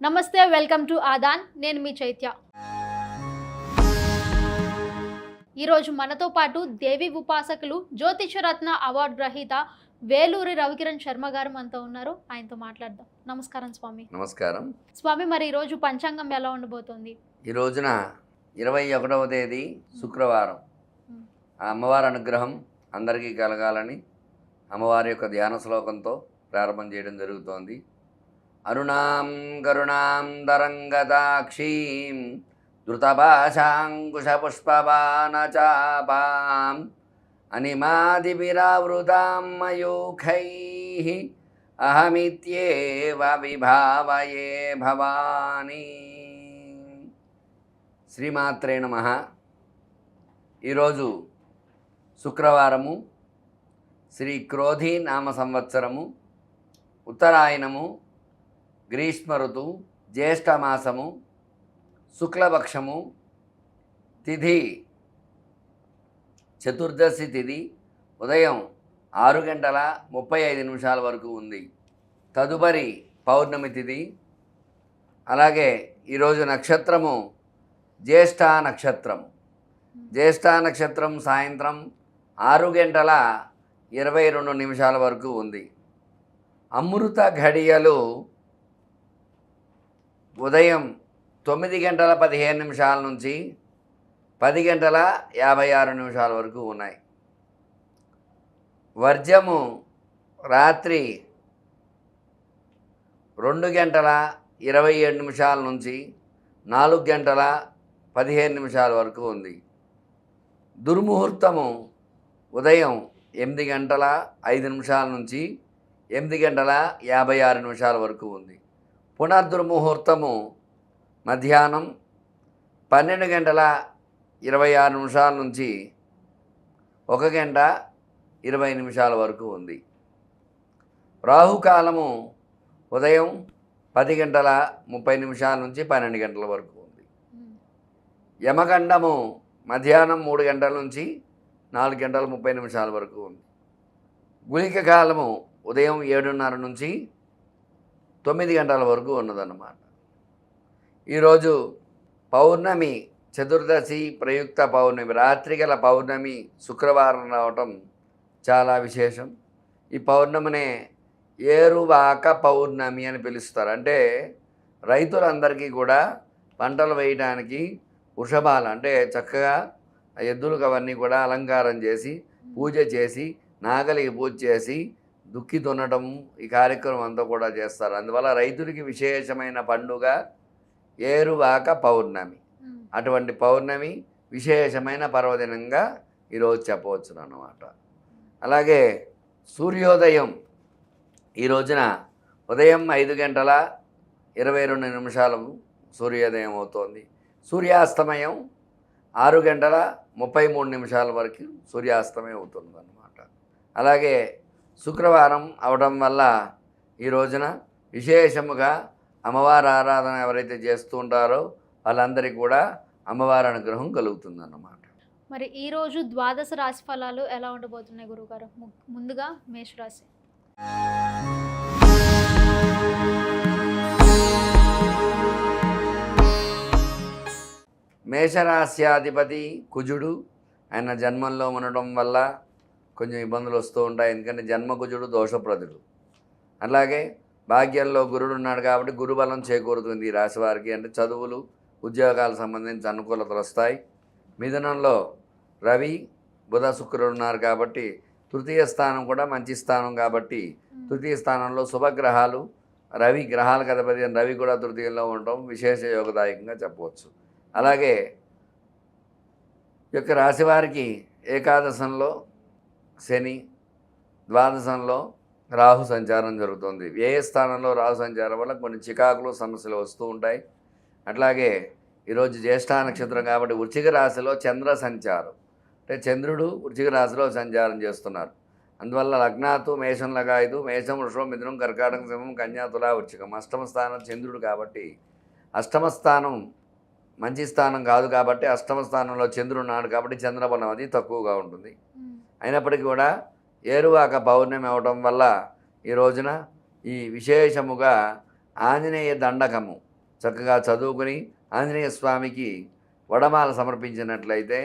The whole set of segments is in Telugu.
నమస్తే, వెల్కమ్ టు ఆదాన్. నేను మీ చైత్య. ఈరోజు మనతో పాటు దేవి ఉపాసకులు జ్యోతిషరత్న అవార్డు గ్రహీత వేలూరి రవికిరణ్ శర్మ గారు మనతో ఉన్నారు. ఆయనతో మాట్లాడదాం. నమస్కారం స్వామి. నమస్కారం స్వామి, మరి ఈరోజు పంచాంగం ఎలా ఉండబోతోంది? ఈ రోజున 21వ తేదీ శుక్రవారం. ఆ అమ్మవారి అనుగ్రహం అందరికీ కలగాలని అమ్మవారి యొక్క ధ్యాన శ్లోకంతో ప్రారంభం చేయడం జరుగుతోంది. అరుణాం కరుణాం దరంగదాక్షీం ధృతపాశాంకుశపుష్పబాణచాపాం అనిమాదిభిరావృతాం మయూఖైః అహమిత్యేవ విభావయే భవానీ. శ్రీమాత్రే నమః. ఈరోజు శుక్రవారము, శ్రీ క్రోధీ నామ సంవత్సరము, ఉత్తరాయణము, గ్రీష్మ ఋతువు, జ్యేష్ఠమాసము, శుక్లపక్షము, తిథి చతుర్దశి తిథి ఉదయం 6:35 వరకు ఉంది. తదుపరి పౌర్ణమి తిథి. అలాగే ఈరోజు నక్షత్రము జ్యేష్ఠ నక్షత్రం. జ్యేష్ఠ నక్షత్రం సాయంత్రం 6:22 వరకు ఉంది. అమృత ఘడియలు ఉదయం 9:15 నుంచి 10:56 వరకు ఉన్నాయి. వర్జము రాత్రి 2:27 నుంచి 4:15 వరకు ఉంది. దుర్ముహూర్తము ఉదయం 8:05 నుంచి 8:56 వరకు ఉంది. పునర్దుర్ముహూర్తము మధ్యాహ్నం 12:26 నుంచి 1:20 వరకు ఉంది. రాహుకాలము ఉదయం 10:30 నుంచి 12 వరకు ఉంది. యమగండము మధ్యాహ్నం 3 గంటల నుంచి 4:30 వరకు ఉంది. గుళిక కాలము ఉదయం 7:30 నుంచి 9 గంటల వరకు ఉన్నదన్నమాట. ఈరోజు పౌర్ణమి, చతుర్దశి ప్రయుక్త పౌర్ణమి, రాత్రిగల పౌర్ణమి శుక్రవారం రావటం చాలా విశేషం. ఈ పౌర్ణమినే ఏరువాక పౌర్ణమి అని పిలుస్తారు. అంటే రైతులందరికీ కూడా పంటలు వేయడానికి వృషభాలు అంటే చక్కగా ఎద్దులకు అవన్నీ కూడా అలంకారం చేసి పూజ చేసి నాగలికి పూజ చేసి దుక్కి దున్నడం ఈ కార్యక్రమం అంతా కూడా చేస్తారు. అందువల్ల రైతులకి విశేషమైన పండుగ ఏరువాక పౌర్ణమి. అటువంటి పౌర్ణమి విశేషమైన పర్వదినంగా ఈరోజు చెప్పవచ్చు అన్నమాట. అలాగే సూర్యోదయం ఈ రోజున ఉదయం 5:22 సూర్యోదయం అవుతోంది. సూర్యాస్తమయం 6:33 వరకు సూర్యాస్తమయం అవుతుంది అన్నమాట. అలాగే శుక్రవారం అవడం వల్ల ఈ రోజున విశేషముగా అమ్మవారి ఆరాధన ఎవరైతే చేస్తూ ఉంటారో వాళ్ళందరికీ కూడా అమ్మవారి అనుగ్రహం కలుగుతుందన్నమాట. మరి ఈరోజు ద్వాదశ రాశి ఫలాలు ఎలా ఉండబోతున్నాయి గురువుగారు? ముందుగా మేషరాశి. మేషరాశ్యాధిపతి కుజుడు. ఆయన జన్మంలో ఉండడం వల్ల కొంచెం ఇబ్బందులు వస్తూ ఉంటాయి. ఎందుకంటే జన్మకుజుడు దోషప్రదుడు. అలాగే భాగ్యంలో గురుడు ఉన్నాడు కాబట్టి గురుబలం చేకూరుతుంది ఈ రాశి వారికి. అంటే చదువులు, ఉద్యోగాలకు సంబంధించి అనుకూలతలు వస్తాయి. మిథునంలో రవి, బుధ, శుక్రుడు ఉన్నారు కాబట్టి తృతీయ స్థానం కూడా మంచి స్థానం కాబట్టి తృతీయ స్థానంలో శుభగ్రహాలు, రవి గ్రహాలకు అధిపతి రవి కూడా తృతీయంలో ఉండటం విశేష యోగదాయకంగా చెప్పవచ్చు. అలాగే ఈ యొక్క రాశివారికి ఏకాదశంలో శని, ద్వాదశంలో రాహు సంచారం జరుగుతుంది. వ్యయ స్థానంలో రాహు సంచారం వల్ల కొన్ని చికాకులు, సమస్యలు వస్తూ ఉంటాయి. అట్లాగే ఈరోజు జ్యేష్ఠ నక్షత్రం కాబట్టి వృశ్చిక రాశిలో చంద్ర సంచారం, అంటే చంద్రుడు వృశ్చిక రాశిలో సంచారం చేస్తున్నారు. అందువల్ల లగ్నాతు మేషం లగాయదు, మేషం, వృషభం, మిథునం, కర్కాటకం, సింహం, కన్యా, తులా, వృశ్చికం. అష్టమ స్థానం చంద్రుడు కాబట్టి అష్టమ స్థానం మంచి స్థానం కాదు కాబట్టి అష్టమ స్థానంలో చంద్రుడు ఉన్నాడు కాబట్టి చంద్రబలం అది తక్కువగా ఉంటుంది. అయినప్పటికీ కూడా ఏరువాక పౌర్ణమి అవడం వల్ల ఈ రోజున ఈ విశేషముగా ఆంజనేయ దండకము చక్కగా చదువుకుని ఆంజనేయ స్వామికి వడమాల సమర్పించినట్లయితే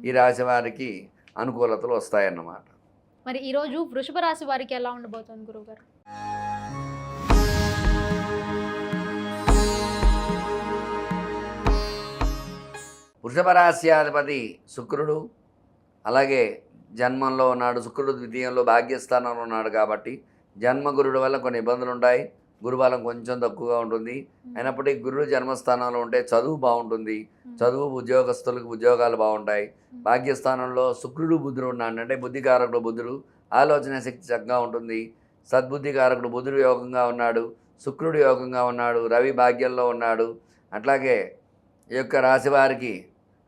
ఈ రాశి వారికి అనుకూలతలు వస్తాయన్నమాట. మరి ఈరోజు వృషభ రాశి వారికి ఎలా ఉండబోతుంది గురువుగారు? వృషభ రాశ్యాధిపతి శుక్రుడు, అలాగే జన్మంలో ఉన్నాడు. శుక్రుడు ద్వితీయంలో భాగ్యస్థానంలో ఉన్నాడు కాబట్టి జన్మగురుడు వల్ల కొన్ని ఇబ్బందులు ఉంటాయి. గురుబలం కొంచెం తక్కువగా ఉంటుంది. అయినప్పటికీ గురుడు జన్మస్థానంలో ఉంటే చదువు బాగుంటుంది. చదువు ఉద్యోగస్తులకు ఉద్యోగాలు బాగుంటాయి. భాగ్యస్థానంలో శుక్రుడు బుధుడు ఉన్నాడు అంటే బుద్ధికారకుడు బుధుడు, ఆలోచన శక్తి చక్కగా ఉంటుంది. సద్బుద్ధికారకుడు బుధుడు యోగంగా ఉన్నాడు, శుక్రుడు యోగంగా ఉన్నాడు, రవి భాగ్యంలో ఉన్నాడు. అట్లాగే ఈ యొక్క రాశి వారికి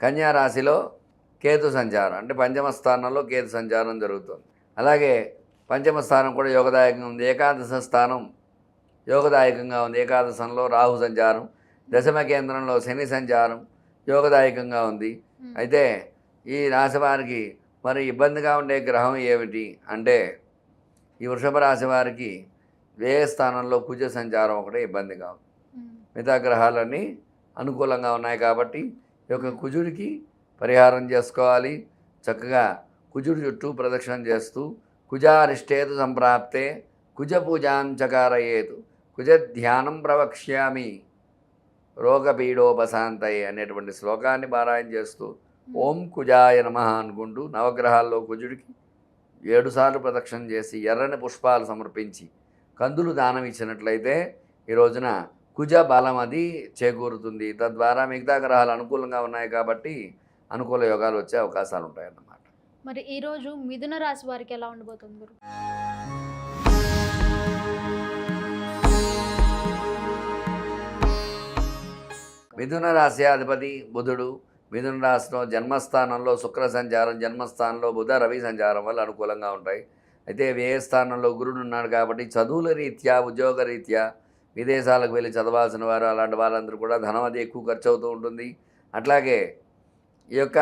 కన్యా రాశిలో కేతు సంచారం అంటే పంచమ స్థానంలో కేతు సంచారం జరుగుతుంది. అలాగే పంచమ స్థానం కూడా యోగదాయకంగా ఉంది. ఏకాదశ స్థానం యోగదాయకంగా ఉంది. ఏకాదశంలో రాహు సంచారం, దశమ కేంద్రంలో శని సంచారం యోగదాయకంగా ఉంది. అయితే ఈ రాశి వారికి మరి ఇబ్బందిగా ఉండే గ్రహం ఏమిటి అంటే ఈ వృషభ రాశి వారికి వ్యయ స్థానంలో కుజ సంచారం ఒకటే ఇబ్బందిగా ఉంది. మిగతా గ్రహాలన్నీ అనుకూలంగా ఉన్నాయి కాబట్టి ఈ యొక్క కుజుడికి పరిహారం చేసుకోవాలి. చక్కగా కుజుడి చుట్టూ ప్రదక్షిణం చేస్తూ కుజారిష్టేతు సంప్రాప్తే కుజ పూజాంచకారయేతు కుజ ధ్యానం ప్రవక్ష్యామి రోగపీడోపశాంతయే అనేటువంటి శ్లోకాన్ని పారాయణ చేస్తూ ఓం కుజాయ నమః అనుకుంటూ నవగ్రహాల్లో కుజుడికి 7 సార్లు ప్రదక్షిణం చేసి ఎర్రని పుష్పాలు సమర్పించి కందులు దానం ఇచ్చినట్లయితే ఈ రోజున కుజ బలం అది చేకూరుతుంది. తద్వారా మిగతా గ్రహాలు అనుకూలంగా ఉన్నాయి కాబట్టి అనుకూల యోగాలు వచ్చే అవకాశాలు ఉంటాయన్నమాట. మరి ఈరోజు మిథున రాశి వారికి ఎలా ఉండబోతుంది గురు? మిథున రాశి అధిపతి బుధుడు. మిథున రాశిలో జన్మస్థానంలో శుక్ర సంచారం, జన్మస్థానంలో బుధ రవి సంచారం వల్ల అనుకూలంగా ఉంటాయి. అయితే వ్యయ స్థానంలో గురుడు ఉన్నాడు కాబట్టి చదువుల రీత్యా ఉద్యోగ రీత్యా విదేశాలకు వెళ్ళి చదవాల్సిన వారు అలాంటి వాళ్ళందరూ కూడా ధనం అది ఎక్కువ ఖర్చు అవుతూ ఉంటుంది. అట్లాగే ఈ యొక్క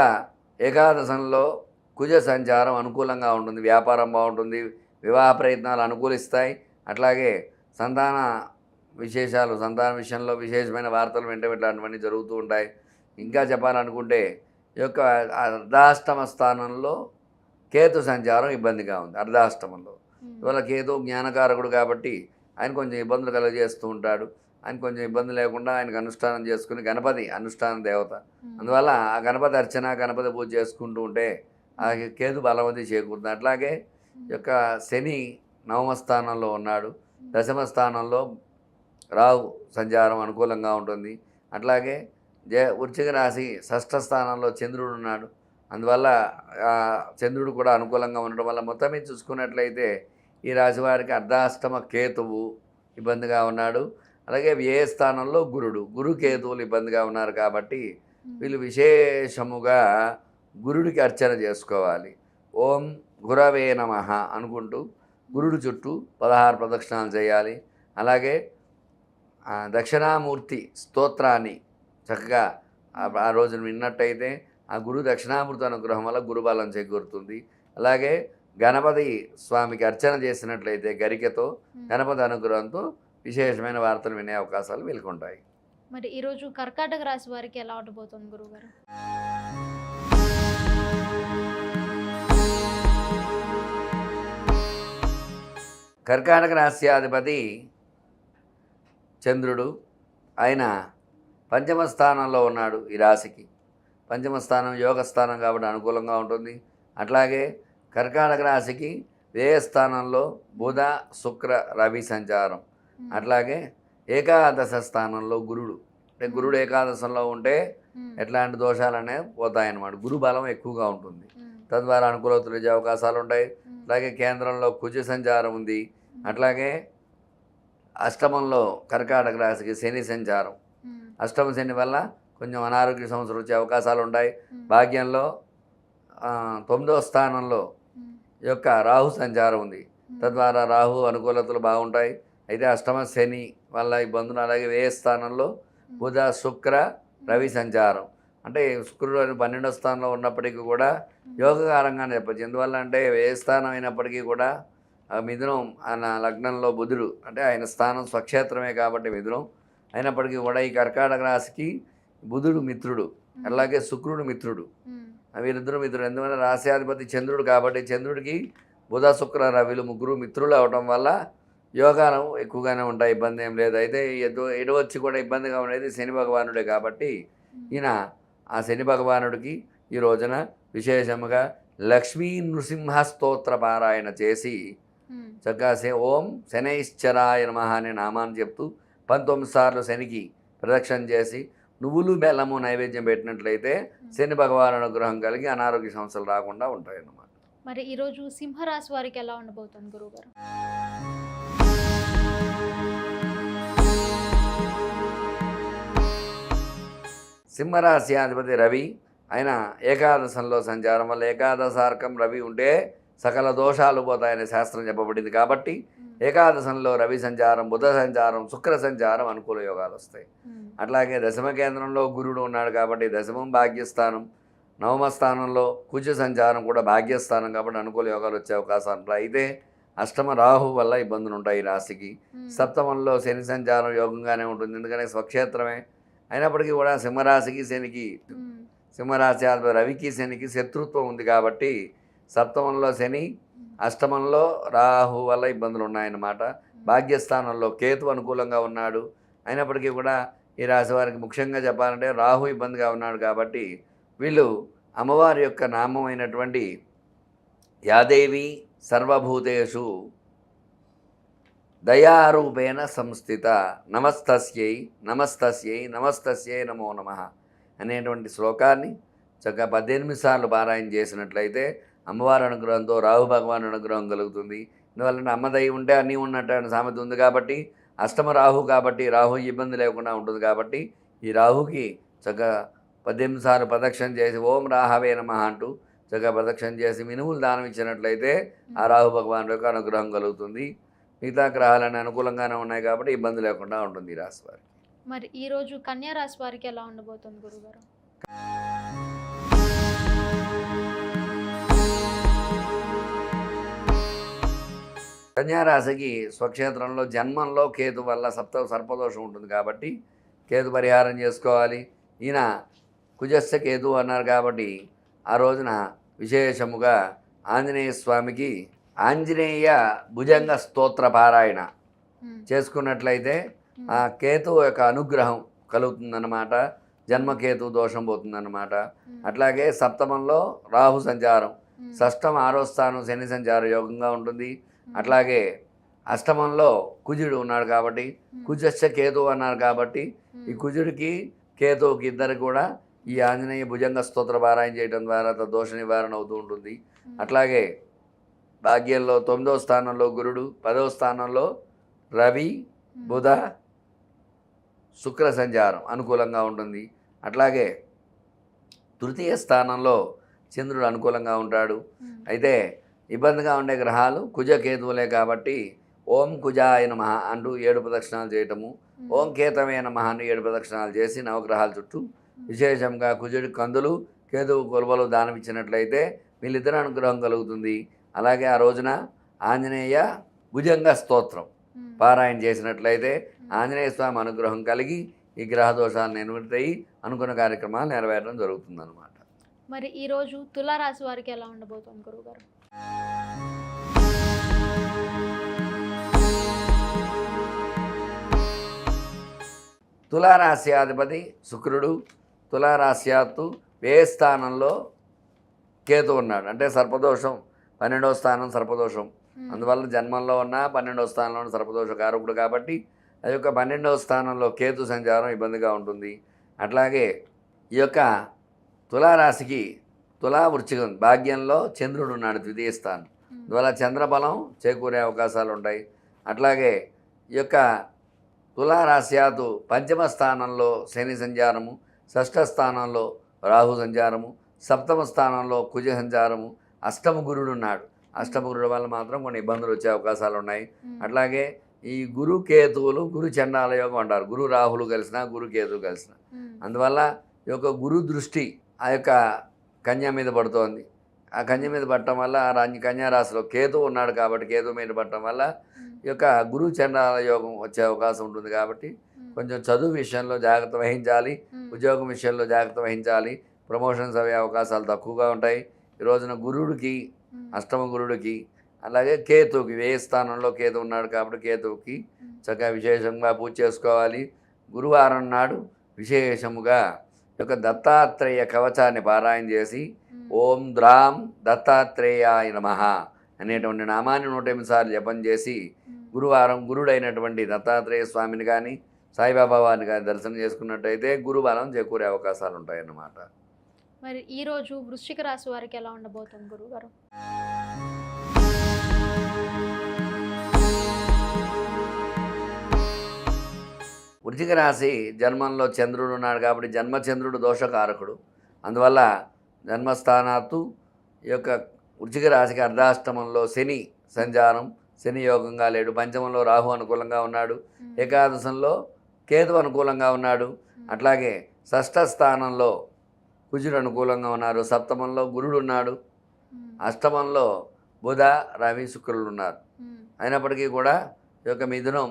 ఏకాదశంలో కుజ సంచారం అనుకూలంగా ఉంటుంది. వ్యాపారం బాగుంటుంది, వివాహ ప్రయత్నాలు అనుకూలిస్తాయి. అట్లాగే సంతాన సంతాన విషయంలో విశేషమైన వార్తలు వెంట ఇట్లాంటివన్నీ జరుగుతూ ఉంటాయి. ఇంకా చెప్పాలనుకుంటే ఈ యొక్క అర్ధాష్టమ స్థానంలో కేతు సంచారం ఇబ్బందిగా ఉంది. అర్ధాష్టమంలో ఇవాళ కేతు జ్ఞానకారకుడు కాబట్టి ఆయన కొంచెం ఇబ్బందులు కలుగజేస్తూ ఉంటాడు. ఆయన కొంచెం ఇబ్బంది లేకుండా ఆయనకు అనుష్ఠానం చేసుకుని గణపతి అనుష్ఠాన దేవత, అందువల్ల ఆ గణపతి అర్చన గణపతి పూజ చేసుకుంటూ ఉంటే ఆ కేతు బలవతి చేకూరుతుంది. అట్లాగే ఈ యొక్క శని నవమ స్థానంలో ఉన్నాడు, దశమ స్థానంలో రాహు సంచారం అనుకూలంగా ఉంటుంది. అట్లాగే వృశ్చిక రాశి షష్ఠ స్థానంలో చంద్రుడు ఉన్నాడు, అందువల్ల చంద్రుడు కూడా అనుకూలంగా ఉండడం వల్ల మొత్తం మీద చూసుకున్నట్లయితే ఈ రాశి వారికి అర్ధాష్టమ కేతువు ఇబ్బందిగా ఉన్నాడు. అలాగే వ్యయ స్థానంలో గురు కేతువులు ఇబ్బందిగా ఉన్నారు కాబట్టి వీళ్ళు విశేషముగా గురుడికి అర్చన చేసుకోవాలి. ఓం గురవే నమః అనుకుంటూ గురుడు చుట్టూ 16 ప్రదక్షిణాలు చేయాలి. అలాగే దక్షిణామూర్తి స్తోత్రాన్ని చక్కగా ఆ రోజున విన్నట్టయితే ఆ గురు దక్షిణామూర్తి అనుగ్రహం వల్ల గురుబలం చేకూరుతుంది. అలాగే గణపతి స్వామికి అర్చన చేసినట్లయితే గరికతో గణపతి అనుగ్రహంతో విశేషమైన వార్తలు వినే అవకాశాలు వెలుకుంటాయి. మరి ఈరోజు కర్కాటక రాశి వారికి ఎలా ఉండబోతుంది గురుగారు? కర్కాటక రాశ్యాధిపతి చంద్రుడు, ఆయన పంచమ స్థానంలో ఉన్నాడు. ఈ రాశికి పంచమ స్థానం యోగస్థానం కాబట్టి అనుకూలంగా ఉంటుంది. అట్లాగే కర్కాటక రాశికి వ్యయ స్థానంలో బుధ శుక్ర రవి సంచారం, అట్లాగే ఏకాదశ స్థానంలో గురుడు. అంటే గురుడు ఏకాదశంలో ఉంటే ఎట్లాంటి దోషాలనే పోతాయన్నమాట. గురు బలం ఎక్కువగా ఉంటుంది, తద్వారా అనుకూలతలు వచ్చే అవకాశాలు ఉంటాయి. అలాగే కేంద్రంలో కుజ సంచారం ఉంది. అట్లాగే అష్టమంలో కర్కాటక రాశికి శని సంచారం, అష్టమ శని వల్ల కొంచెం అనారోగ్య సమస్యలు వచ్చే అవకాశాలు ఉంటాయి. భాగ్యంలో 9వ స్థానంలో ఈ యొక్క రాహు సంచారం ఉంది, తద్వారా రాహు అనుకూలతలు బాగుంటాయి. అయితే అష్టమ శని వల్ల ఇబ్బందులు. అలాగే వ్యయ స్థానంలో బుధ శుక్ర రవి సంచారం, అంటే శుక్రుడు 12వ స్థానంలో ఉన్నప్పటికీ కూడా యోగకారంగానే చెప్పచ్చు. ఎందువల్ల అంటే వ్యయ స్థానం అయినప్పటికీ కూడా మిథునం ఆయన లగ్నంలో బుధుడు, అంటే ఆయన స్థానం స్వక్షేత్రమే కాబట్టి మిథునం అయినప్పటికీ కూడా ఈ కర్కాటక రాశికి బుధుడు మిత్రుడు, అలాగే శుక్రుడు మిత్రుడు, వీరిద్దరు మిత్రుడు. ఎందుకంటే రాశ్యాధిపతి చంద్రుడు కాబట్టి చంద్రుడికి బుధ శుక్ర రవిలు ముగ్గురు మిత్రులు అవటం వల్ల యోగాలు ఎక్కువగానే ఉంటాయి, ఇబ్బంది ఏం లేదు. అయితే ఎటు వచ్చి కూడా ఇబ్బందిగా ఉండేది శని భగవానుడే కాబట్టి ఈయన ఆ శని భగవానుడికి ఈ రోజున విశేషముగా లక్ష్మీ నృసింహ స్తోత్ర పారాయణ చేసి చక్కగా ఓం శనైశ్చరాయ నమః అనే నామాన్ని చెప్తూ 19 సార్లు శనికి ప్రదక్షిణ చేసి నువ్వులు బెల్లము నైవేద్యం పెట్టినట్లయితే శని భగవాను అనుగ్రహం కలిగి అనారోగ్య సమస్యలు రాకుండా ఉంటాయన్నమాట. మరి ఈరోజు సింహరాశి వారికి ఎలా ఉండబోతుంది గురువుగారు? సింహరాశి అధిపతి రవి, ఆయన ఏకాదశంలో సంచారం వల్ల ఏకాదశార్కం రవి ఉంటే సకల దోషాలు పోతాయనే శాస్త్రం చెప్పబడింది కాబట్టి ఏకాదశంలో రవి సంచారం, బుధ సంచారం, శుక్ర సంచారం అనుకూల యోగాలు వస్తాయి. అట్లాగే దశమ కేంద్రంలో గురుడు ఉన్నాడు కాబట్టి దశమం భాగ్యస్థానం, నవమ స్థానంలో కుజ సంచారం కూడా భాగ్యస్థానం కాబట్టి అనుకూల యోగాలు వచ్చే అవకాశాలు ఉంటాయి. అయితే అష్టమ రాహు వల్ల ఇబ్బందులు ఉంటాయి ఈ రాశికి. సప్తమంలో శని సంచారం యోగంగానే ఉంటుంది, ఎందుకంటే స్వక్షేత్రమే. అయినప్పటికీ కూడా సింహరాశికి శనికి, సింహరాశి రవికి శనికి శత్రుత్వం ఉంది కాబట్టి సప్తమంలో శని, అష్టమంలో రాహు వల్ల ఇబ్బందులు ఉన్నాయన్నమాట. భాగ్యస్థానంలో కేతు అనుకూలంగా ఉన్నాడు. అయినప్పటికీ కూడా ఈ రాశి వారికి ముఖ్యంగా చెప్పాలంటే రాహు ఇబ్బందిగా ఉన్నాడు కాబట్టి వీళ్ళు అమ్మవారి యొక్క నామమైనటువంటి యాదేవి సర్వభూతేషు దయారూపేణ సంస్థిత నమస్తస్యై నమస్తస్యై నమస్తస్యై నమో నమః అనేటువంటి శ్లోకాన్ని చక్కగా 18 సార్లు పారాయణ చేసినట్లయితే అమ్మవారి అనుగ్రహంతో రాహు భగవాన్ అనుగ్రహం కలుగుతుంది. ఎందువల్ల అమ్మదయ్యి ఉంటే అన్నీ ఉన్నట్టు అనే సామెత ఉంది కాబట్టి అష్టమ రాహు కాబట్టి రాహు ఇబ్బంది లేకుండా ఉంటుంది కాబట్టి ఈ రాహుకి చక్కగా 18 సార్లు ప్రదక్షిణ చేసి ఓం రాహవే నమః అంటూ చక్కగా ప్రదక్షిణ చేసి మినుములు దానం ఇచ్చినట్లయితే ఆ రాహు భగవాన్ యొక్క అనుగ్రహం కలుగుతుంది. మిగతా గ్రహాలన్నీ అనుకూలంగానే ఉన్నాయి కాబట్టి ఇబ్బంది లేకుండా ఉంటుంది ఈ రాశి వారికి. మరి ఈరోజు కన్యా రాశి వారికి ఎలా ఉండబోతుంది గురుగారు? కన్యారాశికి స్వక్షేత్రంలో జన్మంలో కేతు వల్ల సర్పదోషం ఉంటుంది కాబట్టి కేతు పరిహారం చేసుకోవాలి. ఈయన కుజస్య కేతు అన్నారు కాబట్టి ఆ రోజున విశేషముగా ఆంజనేయ స్వామికి ఆంజనేయ భుజంగ స్తోత్ర పారాయణ చేసుకున్నట్లయితే ఆ కేతు యొక్క అనుగ్రహం కలుగుతుందన్నమాట. జన్మకేతు దోషం పోతుందన్నమాట. అట్లాగే సప్తమంలో రాహు సంచారం, షష్టం 6వ స్థానం శని సంచార యోగంగా ఉంటుంది. అట్లాగే అష్టమంలో కుజుడు ఉన్నాడు కాబట్టి కుజస్య కేతు అన్నారు కాబట్టి ఈ కుజుడికి కేతువుకి ఇద్దరికి కూడా ఈ ఆంజనేయ భుజంగ స్తోత్ర పారాయణ చేయడం ద్వారా దోష నివారణ అవుతూ ఉంటుంది. అట్లాగే భాగ్యంలో 9వ స్థానంలో గురుడు, 10వ స్థానంలో రవి, బుధ, శుక్ర సంచారం అనుకూలంగా ఉంటుంది. అట్లాగే తృతీయ స్థానంలో చంద్రుడు అనుకూలంగా ఉంటాడు. అయితే ఇబ్బందిగా ఉండే గ్రహాలు కుజ కేతువులే కాబట్టి ఓం కుజాయ నమః అంటూ 7 ప్రదక్షిణాలు చేయటము, ఓం కేతవే నమః అంటూ 7 ప్రదక్షిణాలు చేసి నవగ్రహాల చుట్టూ విశేషంగా కుజుడి కందులు, కేతువు కొలువలు దానం ఇచ్చినట్లయితే వీళ్ళిద్దరు అనుగ్రహం కలుగుతుంది. అలాగే ఆ రోజున ఆంజనేయ భుజంగ స్తోత్రం పారాయణ చేసినట్లయితే ఆంజనేయ స్వామి అనుగ్రహం కలిగి ఈ గ్రహ దోషాలు నివృత్తయి అనుకున్న కార్యక్రమాలు నెరవేరడం జరుగుతుందన్నమాట. మరి ఈరోజు తులారాశి వారికి ఎలా ఉండబోతుంది గురువుగారు? తులారాశి అధిపతి శుక్రుడు, తులారాశ్యాత్తు వ్యయ స్థానంలో కేతు ఉన్నాడు. అంటే సర్పదోషం 12వ స్థానం సర్పదోషం, అందువల్ల జన్మంలో ఉన్న 12వ స్థానంలో ఉన్న సర్పదోష కారకుడు కాబట్టి ఆ యొక్క 12వ స్థానంలో కేతు సంచారం ఇబ్బందిగా ఉంటుంది. అట్లాగే ఈ యొక్క తులారాశికి తులా వృశ్చికం భాగ్యంలో చంద్రుడు ఉన్నాడు ద్వితీయ స్థానం, అందువల్ల చంద్రబలం చేకూరే అవకాశాలు ఉంటాయి. అట్లాగే ఈ యొక్క తులారాశ్యాతు 5వ స్థానంలో శని సంచారము, 6వ స్థానంలో రాహు సంచారము, 7వ స్థానంలో కుజ సంచారము, అష్టమ గురుడు ఉన్నాడు. అష్టమ గురుడు వల్ల మాత్రం కొన్ని ఇబ్బందులు వచ్చే అవకాశాలు ఉన్నాయి. అట్లాగే ఈ గురు కేతువులు గురు చండాల యోగం అంటారు. గురు రాహులు కలిసిన గురు కేతువు కలిసిన, అందువల్ల ఈ యొక్క గురు దృష్టి ఆ యొక్క కన్య మీద పడుతోంది. ఆ కన్య మీద పడటం వల్ల కన్యా రాశిలో కేతు ఉన్నాడు కాబట్టి కేతు మీద పడటం వల్ల ఈ యొక్క గురు చండాల యోగం వచ్చే అవకాశం ఉంటుంది. కాబట్టి కొంచెం చదువు విషయంలో జాగ్రత్త వహించాలి, ఉద్యోగం విషయంలో జాగ్రత్త వహించాలి. ప్రమోషన్స్ అయ్యే అవకాశాలు తక్కువగా ఉంటాయి. ఈ రోజున గురుడికి, అష్టమ గురుడికి, అలాగే కేతువుకి, వ్యయ స్థానంలో కేతు ఉన్నాడు కాబట్టి కేతువుకి చక్కగా విశేషంగా పూజ చేసుకోవాలి. గురువారం నాడు విశేషముగా ఈ యొక్క దత్తాత్రేయ కవచాన్ని పారాయణ చేసి ఓం ద్రాం దత్తాత్రేయాయ నమః అనేటువంటి నామాన్ని 108 సార్లు జపం చేసి గురువారం గురుడైనటువంటి దత్తాత్రేయ స్వామిని కానీ సాయిబాబా వారిని కానీ దర్శనం చేసుకున్నట్టయితే గురుబలం చేకూరే అవకాశాలు ఉంటాయన్నమాట. మరి ఈరోజు వృశ్చిక రాశి వారికి ఎలా ఉండబోతుంది గురుగారు? వృశ్చిక రాశి జన్మంలో చంద్రుడు ఉన్నాడు కాబట్టి జన్మచంద్రుడు దోషకారకుడు. అందువల్ల జన్మస్థానాత్తు ఈ యొక్క వృశ్చిక రాశికి అర్ధాష్టమంలో శని సంచారం, శని యోగంగా లేడు. పంచమంలో రాహు అనుకూలంగా ఉన్నాడు, ఏకాదశంలో కేతు అనుకూలంగా ఉన్నాడు. అట్లాగే షష్ఠ స్థానంలో కుజుడు అనుకూలంగా ఉన్నారు, సప్తమంలో గురుడు ఉన్నాడు, అష్టమంలో బుధ రవి శుక్రులు ఉన్నారు. అయినప్పటికీ కూడా ఈ యొక్క మిథునం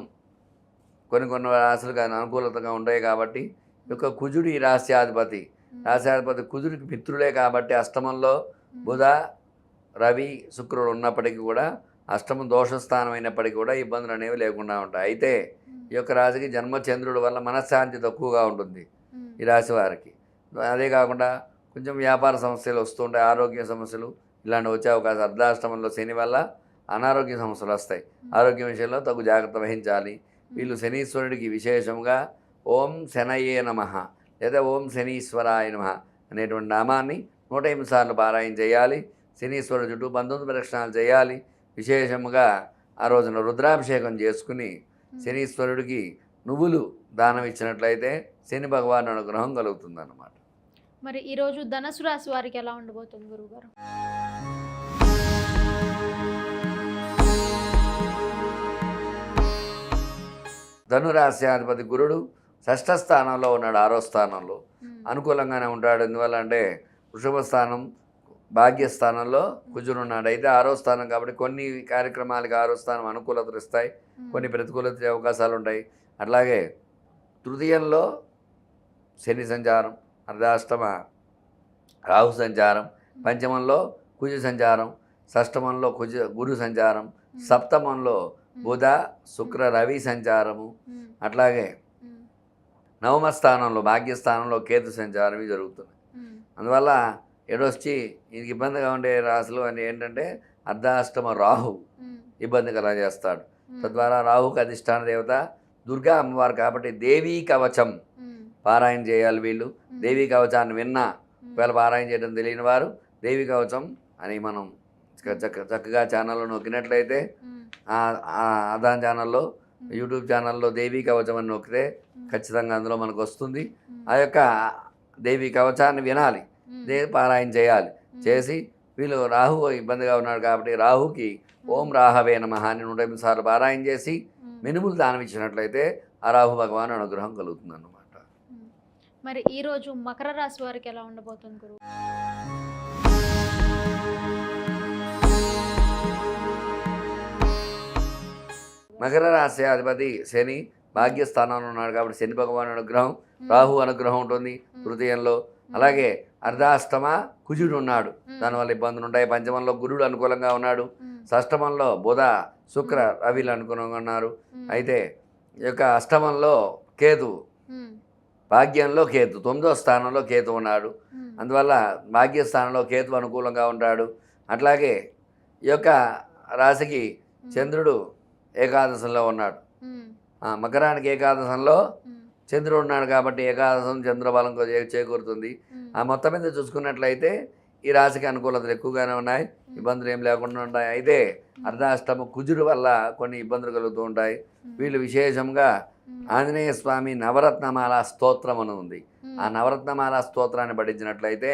కొన్ని రాశులుగా అనుకూలతగా ఉంటాయి కాబట్టి ఈ యొక్క కుజుడు ఈ రాశ్యాధిపతి కుజుడికి మిత్రులే కాబట్టి అష్టమంలో బుధ రవి శుక్రుడు ఉన్నప్పటికీ కూడా అష్టమం దోషస్థానం అయినప్పటికీ కూడా ఇబ్బందులు అనేవి లేకుండా ఉంటాయి. అయితే ఈ యొక్క రాశికి జన్మచంద్రుడి వల్ల మనశ్శాంతి తక్కువగా ఉంటుంది ఈ రాశి వారికి. అదే కాకుండా కొంచెం వ్యాపార సమస్యలు వస్తుంటాయి, ఆరోగ్య సమస్యలు ఇలాంటివి వచ్చే అవకాశం. అర్ధాష్టమంలో శని వల్ల అనారోగ్య సమస్యలు వస్తాయి. ఆరోగ్యం విషయంలో తగు జాగ్రత్త వహించాలి. వీళ్ళు శనీశ్వరుడికి విశేషంగా ఓం శనయే నమః లేదా ఓం శనీశ్వరాయ నమః అనేటువంటి నామాన్ని 108 సార్లు పారాయణ చేయాలి. శనీశ్వరుడు చుట్టూ 19 ప్రదక్షిణాలు చేయాలి. విశేషముగా ఆ రోజున రుద్రాభిషేకం చేసుకుని శనీశ్వరుడికి నువ్వులు దానం ఇచ్చినట్లయితే శని భగవాన్ అనుగ్రహం కలుగుతుందన్నమాట. మరి ఈరోజు ధనుసు రాశి వారికి ఎలా ఉండబోతుంది గురుగారు? ధనురాశ్యాధిపతి గురుడు షష్ఠ స్థానంలో ఉన్నాడు, 6వ స్థానంలో అనుకూలంగానే ఉంటాడు. ఎందువల్ల అంటే వృషభ స్థానం భాగ్యస్థానంలో కుజుడు ఉన్నాడు. అయితే 6వ స్థానం కాబట్టి కొన్ని కార్యక్రమాలకి 6వ స్థానం అనుకూలతలు ఇస్తాయి, కొన్ని ప్రతికూలత అవకాశాలు ఉంటాయి. అట్లాగే తృతీయంలో శని సంచారం, అర్ధాష్టమ రాహు సంచారం, పంచమంలో కుజ సంచారం, షష్టమంలో గురు సంచారం, సప్తమంలో బుధ శుక్ర రవి సంచారము, అట్లాగే నవమ స్థానంలో భాగ్యస్థానంలో కేతు సంచారం ఇవి జరుగుతున్నాయి. అందువల్ల ఎడొచ్చి ఇది ఇబ్బందిగా ఉండే రాశులు అని ఏంటంటే అర్ధాష్టమ రాహు ఇబ్బంది కలగజేస్తాడు. తద్వారా రాహుకి అధిష్టాన దేవత దుర్గా అమ్మవారు కాబట్టి దేవీ కవచం పారాయణ చేయాలి. వీళ్ళు దేవీ కవచాన్ని విన్నా ఒకవేళ పారాయణ చేయడం తెలియని వారు దేవీ కవచం అని మనం చక్కగా ఛానల్లో నొక్కినట్లయితే ఆదాన్ ఛానల్లో, యూట్యూబ్ ఛానల్లో దేవీ కవచం అని నొక్కితే ఖచ్చితంగా అందులో మనకు వస్తుంది. ఆ యొక్క దేవీ కవచాన్ని వినాలి, పారాయణ చేయాలి. చేసి వీళ్ళు రాహు ఇబ్బందిగా ఉన్నాడు కాబట్టి రాహుకి ఓం రాహవే నమః అని 108 సార్లు పారాయణ చేసి మినుములు దానం ఇచ్చినట్లయితే ఆ రాహు భగవాన్ అనుగ్రహం కలుగుతుంది అన్నమాట. మరి ఈరోజు మకర రాశి వారికి ఎలా ఉండబోతుంది గురువు? మకర రాశి అధిపతి శని భాగ్యస్థానంలో ఉన్నాడు కాబట్టి శని భగవాన్ అనుగ్రహం, రాహు అనుగ్రహం ఉంటుంది తృతీయంలో. అలాగే అర్ధాష్టమ కుజుడు ఉన్నాడు, దానివల్ల ఇబ్బందులు ఉంటాయి. పంచమంలో గురుడు అనుకూలంగా ఉన్నాడు, షష్టమంలో బుధ శుక్ర రవిలు అనుకూలంగా ఉన్నారు. అయితే ఈ యొక్క అష్టమంలో కేతు, భాగ్యంలో కేతు, 9వ స్థానంలో కేతు ఉన్నాడు. అందువల్ల భాగ్యస్థానంలో కేతు అనుకూలంగా ఉంటాడు. అట్లాగే ఈ యొక్క రాశికి చంద్రుడు ఏకాదశంలో ఉన్నాడు. మకరానికి ఏకాదశంలో చంద్రుడు ఉన్నాడు కాబట్టి ఏకాదశం చంద్రబలం చేకూరుతుంది. ఆ మొత్తం మీద చూసుకున్నట్లయితే ఈ రాశికి అనుకూలతలు ఎక్కువగానే ఉన్నాయి, ఇబ్బందులు ఏం లేకుండా ఉంటాయి. అయితే అర్ధాష్టమ కుజుడు వల్ల కొన్ని ఇబ్బందులు కలుగుతూ ఉంటాయి. వీళ్ళు విశేషంగా ఆంజనేయ స్వామి నవరత్నమాల స్తోత్రం అని ఉంది, ఆ నవరత్నమాల స్తోత్రాన్ని పఠించినట్లయితే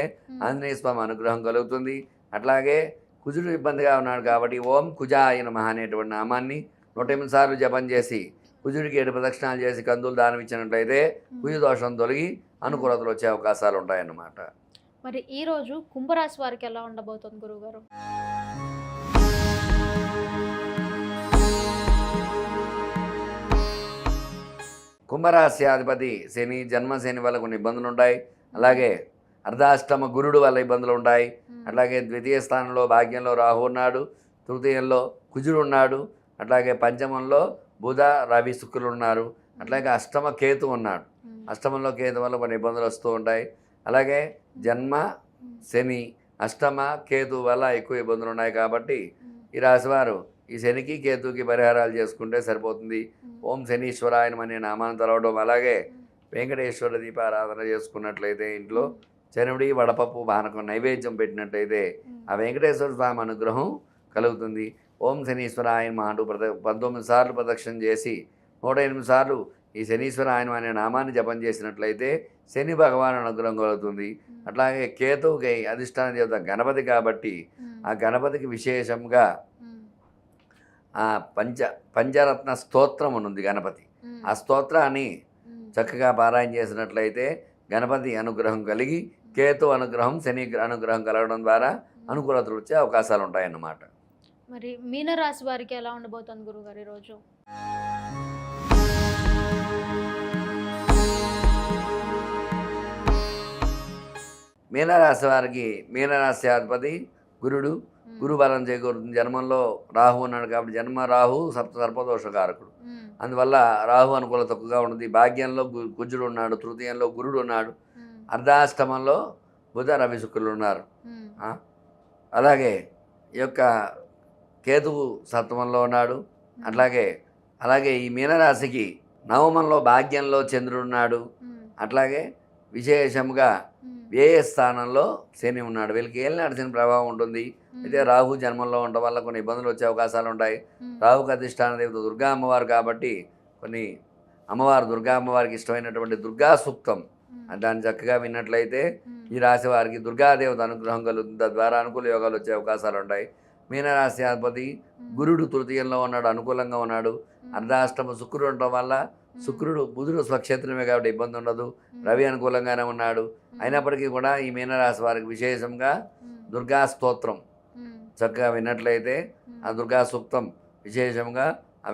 ఆంజనేయ స్వామి అనుగ్రహం కలుగుతుంది. అట్లాగే కుజుడు ఇబ్బందిగా ఉన్నాడు కాబట్టి ఓం కుజాయ నమః అనేటువంటి నామాన్ని 108 సార్లు జపం చేసి కుజుడికి 7 ప్రదక్షిణాలు చేసి కందులు దానం ఇచ్చినట్లయితే కుజు దోషం తొలగి అనుకూలతలు వచ్చే అవకాశాలు ఉంటాయన్నమాట. మరి ఈరోజు కుంభరాశి వారికి ఎలా ఉండబోతుంది గురువుగారు? కుంభరాశ్యాధిపతి శని, జన్మ శని వల్ల కొన్ని ఇబ్బందులు ఉంటాయి. అలాగే అర్ధాష్టమ గురుడు వల్ల ఇబ్బందులు ఉంటాయి. అట్లాగే ద్వితీయ స్థానంలో భాగ్యంలో రాహు ఉన్నాడు, తృతీయంలో కుజుడు ఉన్నాడు, అట్లాగే పంచమంలో బుధ రవి శుక్రులు ఉన్నారు, అట్లాగే అష్టమ కేతు ఉన్నాడు. అష్టమంలో కేతు వల్ల కొన్ని ఇబ్బందులు వస్తూ ఉంటాయి. అలాగే జన్మ శని, అష్టమ కేతు వల్ల ఎక్కువ ఇబ్బందులు ఉన్నాయి. కాబట్టి ఈ రాశివారు ఈ శనికి కేతుకి పరిహారాలు చేసుకుంటే సరిపోతుంది. ఓం శనీశ్వరాయ అనే నామాన్ని తలవడం, అలాగే వెంకటేశ్వర దీపారాధన చేసుకున్నట్లయితే ఇంట్లో శనుడి వడపప్పు పానకం నైవేద్యం పెట్టినట్లయితే ఆ వెంకటేశ్వర స్వామి అనుగ్రహం కలుగుతుంది. ఓం శనీశ్వరాయ అంటూ 19 సార్లు ప్రదక్షిణ చేసి 108 సార్లు ఈ శనీశ్వరాయనం అనే నామాన్ని జపం చేసినట్లయితే శని భగవాన్ అనుగ్రహం కలుగుతుంది. అట్లాగే కేతువుకి అధిష్టాన దేవత గణపతి కాబట్టి ఆ గణపతికి విశేషంగా ఆ పంచరత్న స్తోత్రం ఉంది గణపతి. ఆ స్తోత్రాన్ని చక్కగా పారాయణ చేసినట్లయితే గణపతి అనుగ్రహం కలిగి కేతు అనుగ్రహం, శని అనుగ్రహం కలగడం ద్వారా అనుకూలతలు వచ్చే అవకాశాలు ఉంటాయన్నమాట. మరి మీనరాశి వారికి ఎలా ఉండబోతుంది గురుగారు ఈరోజు? మీనరాశి వారికి మీనరాశి అధిపతి గురుడు, గురు బలం చేకూరుతుంది. జన్మంలో రాహు ఉన్నాడు కాబట్టి జన్మ రాహు సర్పదోషకారకుడు, అందువల్ల రాహు అనుకూలత తక్కువగా ఉంటుంది. భాగ్యంలో కుజుడు ఉన్నాడు, తృతీయంలో గురుడు ఉన్నాడు, అర్ధాష్టమంలో బుధ రవి శుక్రులు ఉన్నారు. అలాగే ఈ యొక్క కేతువు సప్తమంలో ఉన్నాడు. అలాగే ఈ మీనరాశికి నవమంలో భాగ్యంలో చంద్రుడు ఉన్నాడు. అట్లాగే విశేషంగా వ్యయ స్థానంలో శని ఉన్నాడు. వీళ్ళకి ఏలినాటి శని ప్రభావం ఉంటుంది. అయితే రాహు జన్మంలో ఉండడం వల్ల కొన్ని ఇబ్బందులు వచ్చే అవకాశాలు ఉంటాయి. రాహుకి అధిష్టాన దేవత దుర్గా అమ్మవారు కాబట్టి కొన్ని దుర్గా అమ్మవారికి ఇష్టమైనటువంటి దుర్గా సూక్తం దాన్ని చక్కగా విన్నట్లయితే ఈ రాశి వారికి దుర్గాదేవత అనుగ్రహం కలుగుతుంది. తద్వారా అనుకూల యోగాలు వచ్చే అవకాశాలు ఉంటాయి. మీనరాశి అధిపతి గురుడు తృతీయంలో ఉన్నాడు, అనుకూలంగా ఉన్నాడు. అర్ధాష్టమ శుక్రుడు ఉండటం వల్ల బుధుడు స్వక్షేత్రమే కాబట్టి ఇబ్బంది ఉండదు. రవి అనుకూలంగానే ఉన్నాడు. అయినప్పటికీ కూడా ఈ మీనరాశి వారికి విశేషంగా దుర్గా స్తోత్రం చక్కగా విన్నట్లయితే ఆ దుర్గా సూక్తం విశేషంగా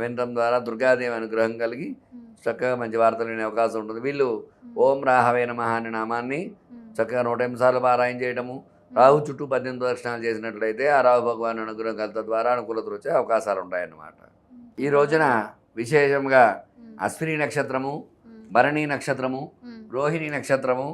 వినడం ద్వారా దుర్గాదేవి అనుగ్రహం కలిగి చక్కగా మంచి వార్తలు వినే అవకాశం ఉంటుంది. వీళ్ళు ఓం రాహవే నమః అనే నామాన్ని చక్కగా 108 సార్లు పారాయణ చేయడము, రాహు చుట్టూ 18 దర్శనాలు చేసినట్లయితే ఆ రాహు భగవాన్ అనుగ్రహం కలత ద్వారా అనుకూలతలు వచ్చే అవకాశాలు ఉంటాయన్నమాట. ఈ రోజున విశేషంగా అశ్విని నక్షత్రము, భరణి నక్షత్రము, రోహిణి నక్షత్రము,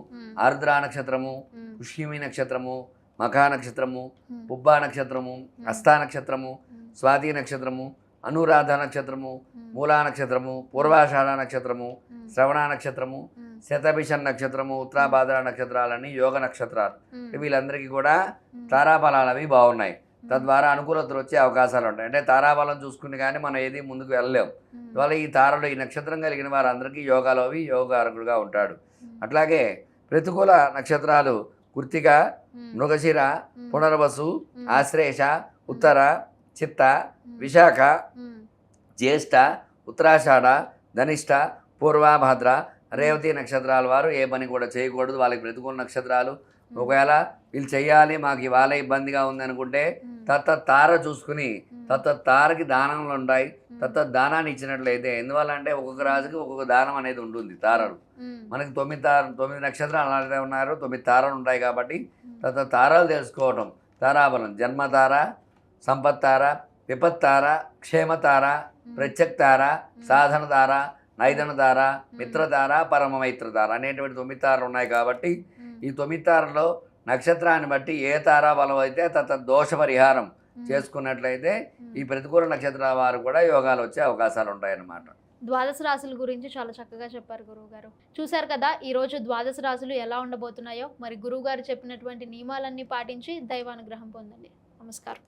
ఆర్ద్ర నక్షత్రము, పుష్యమి నక్షత్రము, మఖా నక్షత్రము, పుబ్బా నక్షత్రము, హస్తా నక్షత్రము, స్వాతి నక్షత్రము, అనురాధ నక్షత్రము, మూలా నక్షత్రము, పూర్వాషాఢ నక్షత్రము, శ్రవణ నక్షత్రము, శతభిషన్ నక్షత్రము, ఉత్తరాభాద్ర నక్షత్రాలన్నీ యోగ నక్షత్రాలు. వీళ్ళందరికీ కూడా తారాబలాలు అవి బాగున్నాయి. తద్వారా అనుకూలతలు వచ్చే అవకాశాలు ఉంటాయి. అంటే తారాబలం చూసుకుని కానీ మనం ఏది ముందుకు వెళ్ళలేం. అందువల్ల ఈ తారలు ఈ నక్షత్రం కలిగిన వారందరికీ యోగాలు అవి యోగకారకుడుగా ఉంటాడు. అట్లాగే ప్రతికూల నక్షత్రాలు కృత్తిక, మృగశిర, పునర్వసు, ఆశ్లేష, ఉత్తర, చిత్త, విశాఖ, జ్యేష్ఠ, ఉత్తరాషాఢ, ధనిష్ట, పూర్వాభాద్ర, రేవతి నక్షత్రాల వారు ఏ పని కూడా చేయకూడదు. వాళ్ళకి ప్రతికూల నక్షత్రాలు. ఒకవేళ వీళ్ళు చెయ్యాలి మాకు ఇవాళ ఇబ్బందిగా ఉంది అనుకుంటే తార చూసుకుని తారకి దానంలో ఉంటాయి. దానాన్ని ఇచ్చినట్లయితే, ఎందువల్ల అంటే ఒక్కొక్క రాజుకి ఒక్కొక్క దానం అనేది ఉంటుంది. తారలు మనకి 9 నక్షత్రాలు అలాగే ఉన్నారు, 9 తారలు ఉంటాయి. కాబట్టి తారాలు తెలుసుకోవటం, తారాబలం, జన్మతార, సంపత్తార, విపత్తార, క్షేమతార, ప్రత్యక్తార, సాధన తార, నైదన తార, మిత్రతార, పరమమైత్రతార అనేటువంటి 9 తారలు ఉన్నాయి. కాబట్టి ఈ 9 తారలో నక్షత్రాన్ని బట్టి ఏ తారా బలం అయితే దోష పరిహారం చేసుకున్నట్లయితే ఈ ప్రతికూల నక్షత్రాల వారు కూడా యోగాలు వచ్చే అవకాశాలు ఉంటాయన్నమాట. ద్వాదశ రాశుల గురించి చాలా చక్కగా చెప్పారు గురువుగారు. చూశారు కదా ఈరోజు ద్వాదశ రాశులు ఎలా ఉండబోతున్నాయో. మరి గురువుగారు చెప్పినటువంటి నియమాలన్నీ పాటించి దైవానుగ్రహం పొందండి. నమస్కారం.